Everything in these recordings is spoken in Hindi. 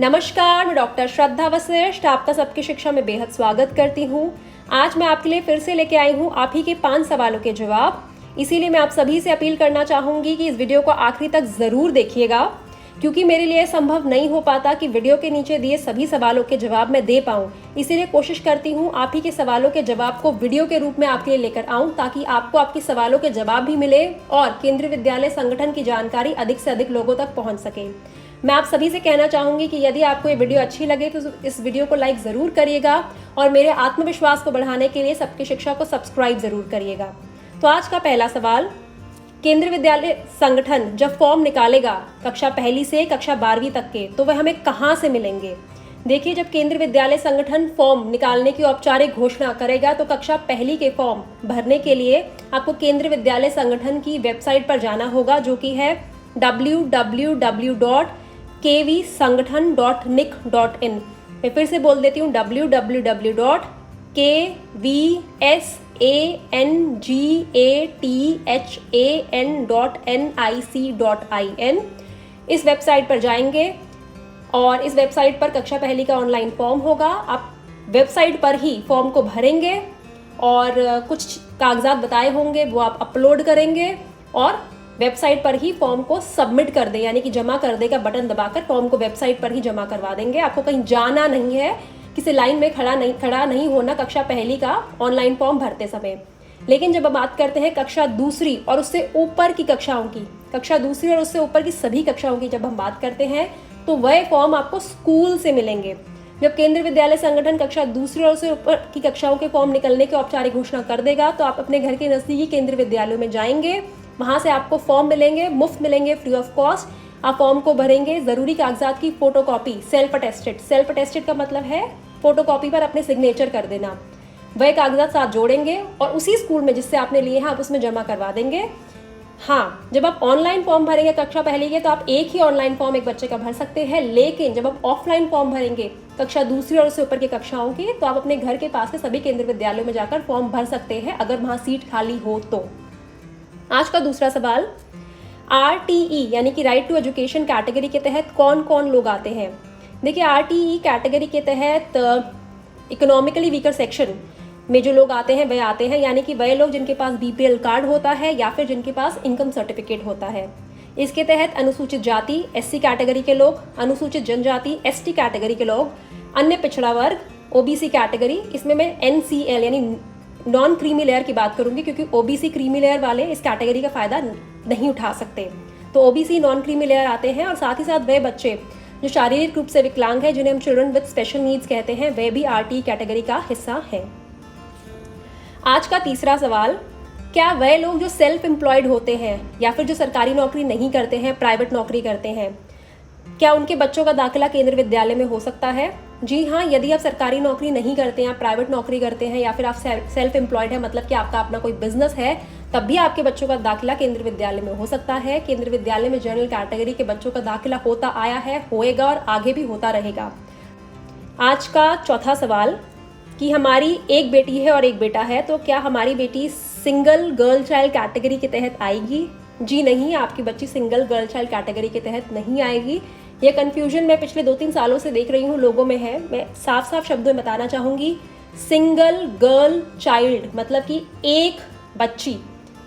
नमस्कार, मैं डॉक्टर श्रद्धा वशिष्ठ आपका सबकी शिक्षा में बेहद स्वागत करती हूँ। आज मैं आपके लिए फिर से लेके आई हूँ आप ही के 5 सवालों के जवाब। इसीलिए मैं आप सभी से अपील करना चाहूँगी कि इस वीडियो को आखिरी तक ज़रूर देखिएगा, क्योंकि मेरे लिए संभव नहीं हो पाता कि वीडियो के नीचे दिए सभी सवालों के जवाब मैं दे पाऊँ। इसीलिए कोशिश करती हूँ आप ही के सवालों के जवाब को वीडियो के रूप में आपके लिए लेकर आऊँ, ताकि आपको आपके सवालों के जवाब भी मिले और केंद्रीय विद्यालय संगठन की जानकारी अधिक से अधिक लोगों तक पहुँच सके। मैं आप सभी से कहना चाहूँगी कि यदि आपको ये वीडियो अच्छी लगे तो इस वीडियो को लाइक ज़रूर करिएगा और मेरे आत्मविश्वास को बढ़ाने के लिए सबकी शिक्षा को सब्सक्राइब ज़रूर करिएगा। तो आज का पहला सवाल, केंद्रीय विद्यालय संगठन जब फॉर्म निकालेगा कक्षा पहली से कक्षा 12वीं तक के, तो वह हमें कहाँ से मिलेंगे? देखिए, जब केंद्रीय विद्यालय संगठन फॉर्म निकालने की औपचारिक घोषणा करेगा तो कक्षा पहली के फॉर्म भरने के लिए आपको केंद्रीय विद्यालय संगठन की वेबसाइट पर जाना होगा, जो कि है www.kvsanghathan.nic.in। मैं फिर से बोल देती हूँ, www.kvsanghathan.nic.in। इस वेबसाइट पर जाएंगे और इस वेबसाइट पर कक्षा पहली का ऑनलाइन फॉर्म होगा। आप वेबसाइट पर ही फॉर्म को भरेंगे और कुछ कागजात बताए होंगे वो आप अपलोड करेंगे और वेबसाइट पर ही फॉर्म को सबमिट कर दें, यानी कि जमा कर दें का बटन दबाकर फॉर्म को वेबसाइट पर ही जमा करवा देंगे। आपको कहीं जाना नहीं है, किसी लाइन में खड़ा नहीं होना कक्षा पहली का ऑनलाइन फॉर्म भरते समय। लेकिन जब हम बात करते हैं कक्षा दूसरी और उससे ऊपर की कक्षाओं की, कक्षा दूसरी और उससे ऊपर की सभी कक्षाओं की जब हम बात करते हैं, तो वह फॉर्म आपको स्कूल से मिलेंगे। जब केंद्रीय विद्यालय संगठन कक्षा दूसरी और उससे ऊपर की कक्षाओं के फॉर्म निकलने की औपचारिक घोषणा कर देगा, तो आप अपने घर के नज़दीकी केंद्रीय विद्यालयों में जाएंगे, वहाँ से आपको फॉर्म मिलेंगे, मुफ्त मिलेंगे, फ्री ऑफ कॉस्ट। आप फॉर्म को भरेंगे, ज़रूरी कागजात की फोटोकॉपी, सेल्फ अटेस्टेड का मतलब है फोटोकॉपी पर अपने सिग्नेचर कर देना। वह कागजात साथ जोड़ेंगे और उसी स्कूल में जिससे आपने लिए हैं आप उसमें जमा करवा देंगे। हाँ, जब आप ऑनलाइन फॉर्म भरेंगे कक्षा पहली के, तो आप एक ही ऑनलाइन फॉर्म एक बच्चे का भर सकते हैं। लेकिन जब आप ऑफलाइन फॉर्म भरेंगे कक्षा दूसरी और उससे ऊपर की कक्षाओं की, तो आप अपने घर के पास के सभी केंद्रीय विद्यालयों में जाकर फॉर्म भर सकते हैं, अगर वहाँ सीट खाली हो तो। आज का दूसरा सवाल, RTE यानी कि राइट टू एजुकेशन कैटेगरी के तहत कौन कौन लोग आते हैं? देखिए, RTE कैटेगरी के तहत इकोनॉमिकली वीकर सेक्शन में जो लोग आते हैं वह आते हैं, यानी कि वह लोग जिनके पास BPL कार्ड होता है या फिर जिनके पास इनकम सर्टिफिकेट होता है। इसके तहत अनुसूचित जाति SC कैटेगरी के लोग, अनुसूचित जनजाति ST कैटेगरी के लोग, अन्य पिछड़ा वर्ग OBC कैटेगरी, इसमें मैं NCL यानी नॉन क्रीमी लेयर की बात करूंगी, क्योंकि OBC क्रीमी लेयर वाले इस कैटेगरी का फायदा नहीं उठा सकते। तो OBC नॉन क्रीमी लेयर आते हैं, और साथ ही साथ वह बच्चे जो शारीरिक रूप से विकलांग हैं, जिन्हें हम चिल्ड्रन विद स्पेशल नीड्स कहते हैं, वे भी RTE कैटेगरी का हिस्सा हैं। आज का तीसरा सवाल, क्या वह लोग जो सेल्फ एम्प्लॉयड होते हैं या फिर जो सरकारी नौकरी नहीं करते हैं, प्राइवेट नौकरी करते हैं, क्या उनके बच्चों का दाखिला केंद्रीय विद्यालय में हो सकता है? जी हाँ, यदि आप सरकारी नौकरी नहीं करते हैं, आप प्राइवेट नौकरी करते हैं या फिर आप सेल्फ एम्प्लॉयड है, मतलब कि आपका अपना कोई बिजनेस है, तब भी आपके बच्चों का दाखिला केंद्रीय विद्यालय में हो सकता है। केंद्रीय विद्यालय में जनरल कैटेगरी के बच्चों का दाखिला होता आया है, होएगा और आगे भी होता रहेगा। आज का चौथा सवाल, कि हमारी एक बेटी है और एक बेटा है, तो क्या हमारी बेटी सिंगल गर्ल चाइल्ड कैटेगरी के तहत आएगी? जी नहीं, आपकी बच्ची सिंगल गर्ल चाइल्ड कैटेगरी के तहत नहीं आएगी। ये कन्फ्यूजन मैं पिछले 2-3 सालों से देख रही हूँ लोगों में है। मैं साफ साफ शब्दों में बताना चाहूँगी, सिंगल गर्ल चाइल्ड मतलब कि एक बच्ची,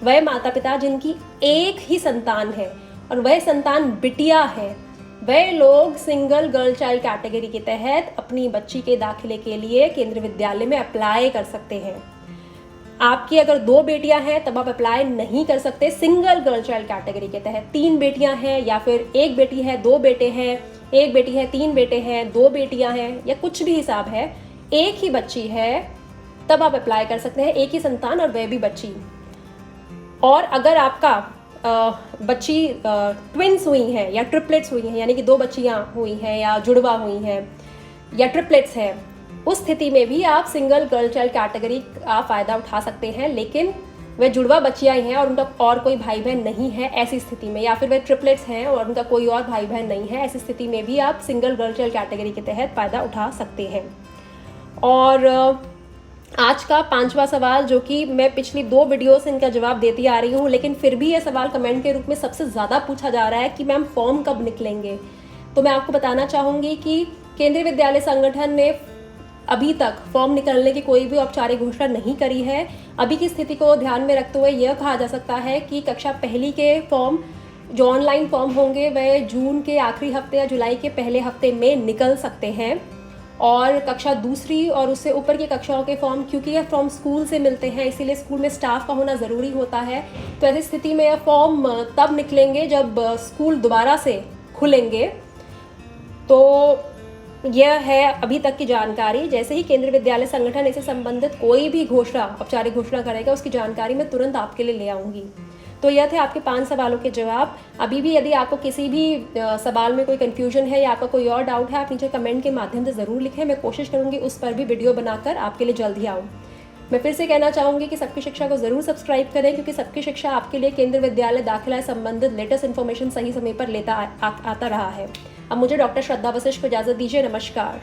वह माता पिता जिनकी एक ही संतान है और वह संतान बिटिया है, वह लोग सिंगल गर्ल चाइल्ड कैटेगरी के तहत अपनी बच्ची के दाखिले के लिए केंद्रीय विद्यालय में अप्लाई कर सकते हैं। आपकी अगर 2 बेटियां हैं तब आप अप्लाई नहीं कर सकते सिंगल गर्ल चाइल्ड कैटेगरी के तहत। 3 बेटियां हैं या फिर 1 बेटी है 2 बेटे हैं, 1 बेटी है 3 बेटे हैं, 2 बेटियां हैं, या कुछ भी हिसाब है, एक ही बच्ची है, तब आप अप्लाई कर सकते हैं, एक ही संतान और वह भी बच्ची। और अगर आपका बच्ची ट्विंस हुई हैं या ट्रिपलेट्स हुई हैं, यानी कि 2 बच्चियां हुई हैं या जुड़वा हुई हैं या ट्रिपलेट्स हैं, उस स्थिति में भी आप सिंगल गर्ल चाइल्ड कैटेगरी का फ़ायदा उठा सकते हैं। लेकिन वे जुड़वा बच्चियां हैं और उनका और कोई भाई बहन नहीं है, ऐसी स्थिति में, या फिर वे ट्रिपलेट्स हैं और उनका कोई और भाई बहन नहीं है, ऐसी स्थिति में भी आप सिंगल गर्ल चाइल्ड कैटेगरी के तहत फ़ायदा उठा सकते हैं। और आज का 5वां सवाल, जो कि मैं पिछली 2 वीडियो से इनका जवाब देती आ रही हूँ, लेकिन फिर भी ये सवाल कमेंट के रूप में सबसे ज़्यादा पूछा जा रहा है कि मैम फॉर्म कब निकलेंगे। तो मैं आपको बताना चाहूँगी कि केंद्रीय विद्यालय संगठन ने अभी तक फॉर्म निकलने की कोई भी औपचारिक घोषणा नहीं करी है। अभी की स्थिति को ध्यान में रखते हुए यह कहा जा सकता है कि कक्षा पहली के फॉर्म जो ऑनलाइन फॉर्म होंगे वह जून के आखिरी हफ्ते या जुलाई के पहले हफ्ते में निकल सकते हैं, और कक्षा दूसरी और उससे ऊपर की कक्षाओं के फॉर्म, क्योंकि यह फॉर्म स्कूल से मिलते हैं इसीलिए स्कूल में स्टाफ का होना ज़रूरी होता है, तो ऐसी स्थिति में यह फॉर्म तब निकलेंगे जब स्कूल दोबारा से खुलेंगे। तो यह है अभी तक की जानकारी। जैसे ही केंद्रीय विद्यालय संगठन इससे संबंधित कोई भी घोषणा, औपचारिक घोषणा करेगा, उसकी जानकारी मैं तुरंत आपके लिए ले आऊँगी। तो यह थे आपके 5 सवालों के जवाब। अभी भी यदि आपको किसी भी सवाल में कोई कन्फ्यूजन है या आपका कोई और डाउट है, आप नीचे कमेंट के माध्यम से ज़रूर लिखें। मैं कोशिश करूँगी उस पर भी वीडियो बनाकर आपके लिए जल्द ही आऊँ। मैं फिर से कहना चाहूँगी कि सबकी शिक्षा को ज़रूर सब्सक्राइब करें, क्योंकि सबकी शिक्षा आपके लिए केंद्रीय विद्यालय दाखिला से संबंधित लेटेस्ट इन्फॉर्मेशन सही समय पर लेता आता रहा है। अब मुझे डॉक्टर श्रद्धा वशिष्ठ को इजाज़त दीजिए। नमस्कार।